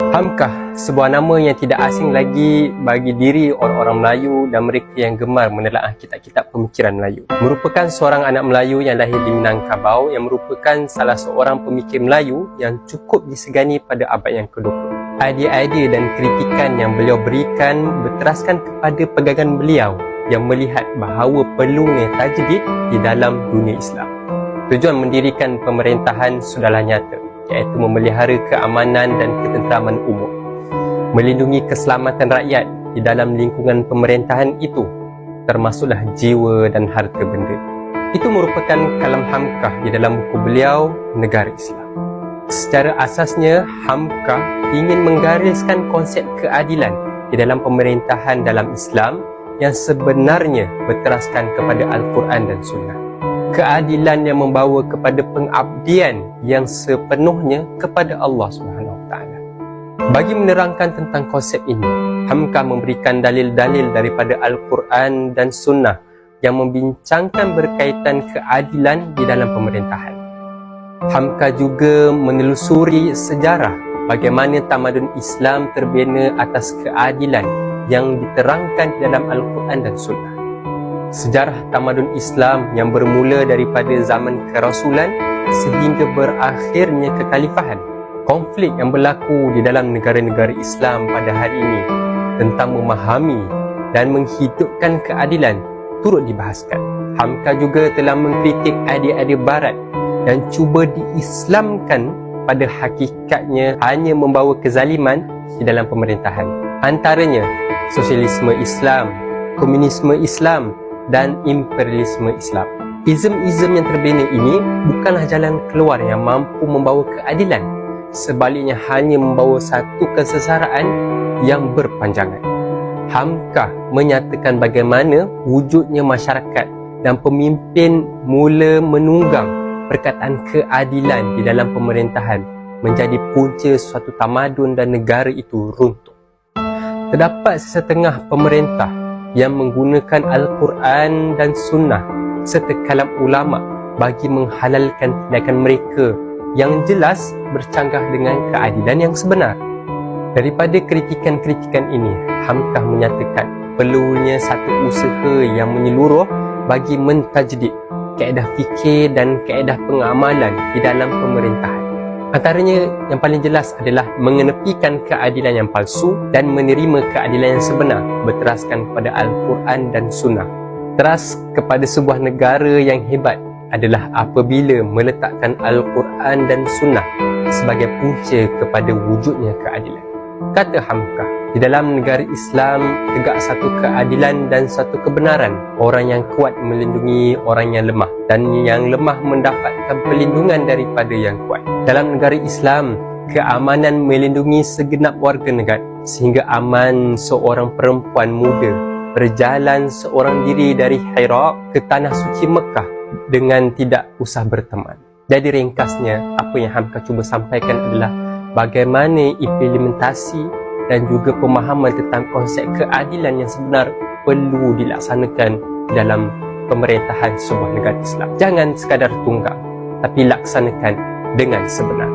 Hamkah, sebuah nama yang tidak asing lagi bagi diri orang-orang Melayu dan mereka yang gemar menelaah kitab-kitab pemikiran Melayu. Merupakan seorang anak Melayu yang lahir di Minangkabau yang merupakan salah seorang pemikir Melayu yang cukup disegani pada abad yang ke-20. Idea-idea dan kritikan yang beliau berikan berteraskan kepada pegangan beliau yang melihat bahawa perlunya tajdid di dalam dunia Islam. Tujuan mendirikan pemerintahan sudahlah nyata, iaitu memelihara keamanan dan ketenteraman umum, melindungi keselamatan rakyat di dalam lingkungan pemerintahan itu, termasuklah jiwa dan harta benda. Itu merupakan kalam Hamkah di dalam buku beliau, Negara Islam. Secara asasnya, Hamkah ingin menggariskan konsep keadilan di dalam pemerintahan dalam Islam yang sebenarnya berteraskan kepada Al-Quran dan Sunnah. Keadilan yang membawa kepada pengabdian yang sepenuhnya kepada Allah SWT. Bagi menerangkan tentang konsep ini, Hamkah memberikan dalil-dalil daripada Al-Quran dan Sunnah yang membincangkan berkaitan keadilan di dalam pemerintahan. Hamkah juga menelusuri sejarah bagaimana tamadun Islam terbina atas keadilan yang diterangkan di dalam Al-Quran dan Sunnah. Sejarah tamadun Islam yang bermula daripada zaman kerasulan sehingga berakhirnya kekhalifahan. Konflik yang berlaku di dalam negara-negara Islam pada hari ini tentang memahami dan menghidupkan keadilan turut dibahaskan. Hamkah juga telah mengkritik idea-idea barat yang cuba diislamkan pada hakikatnya hanya membawa kezaliman di dalam pemerintahan. Antaranya sosialisme Islam, komunisme Islam dan imperialisme Islam. Izm-izm yang terbina ini bukanlah jalan keluar yang mampu membawa keadilan, sebaliknya hanya membawa satu kesesaraan yang berpanjangan. Hamkah menyatakan bagaimana wujudnya masyarakat dan pemimpin mula menunggang perkataan keadilan di dalam pemerintahan menjadi punca suatu tamadun dan negara itu runtuh. Terdapat sesetengah pemerintah yang menggunakan Al-Quran dan Sunnah serta kalam ulama bagi menghalalkan tindakan mereka yang jelas bercanggah dengan keadilan yang sebenar. Daripada kritikan-kritikan ini, Hamkah menyatakan perlunya satu usaha yang menyeluruh bagi mentajdid kaedah fikir dan kaedah pengamalan di dalam pemerintahan. Antaranya yang paling jelas adalah mengenepikan keadilan yang palsu dan menerima keadilan yang sebenar berteraskan kepada Al-Quran dan Sunnah. Teras kepada sebuah negara yang hebat adalah apabila meletakkan Al-Quran dan Sunnah sebagai punca kepada wujudnya keadilan. Kata Hamkah, di dalam negara Islam tegak satu keadilan dan satu kebenaran. Orang yang kuat melindungi orang yang lemah dan yang lemah mendapatkan perlindungan daripada yang kuat. Dalam negara Islam, keamanan melindungi segenap warga negara sehingga aman seorang perempuan muda berjalan seorang diri dari Hira ke tanah suci Mekah dengan tidak usah berteman. Jadi ringkasnya, apa yang Hamkah cuba sampaikan adalah bagaimana implementasi dan juga pemahaman tentang konsep keadilan yang sebenar perlu dilaksanakan dalam pemerintahan sebuah negara Islam. Jangan sekadar tunggang, tapi laksanakan dengan sebenar.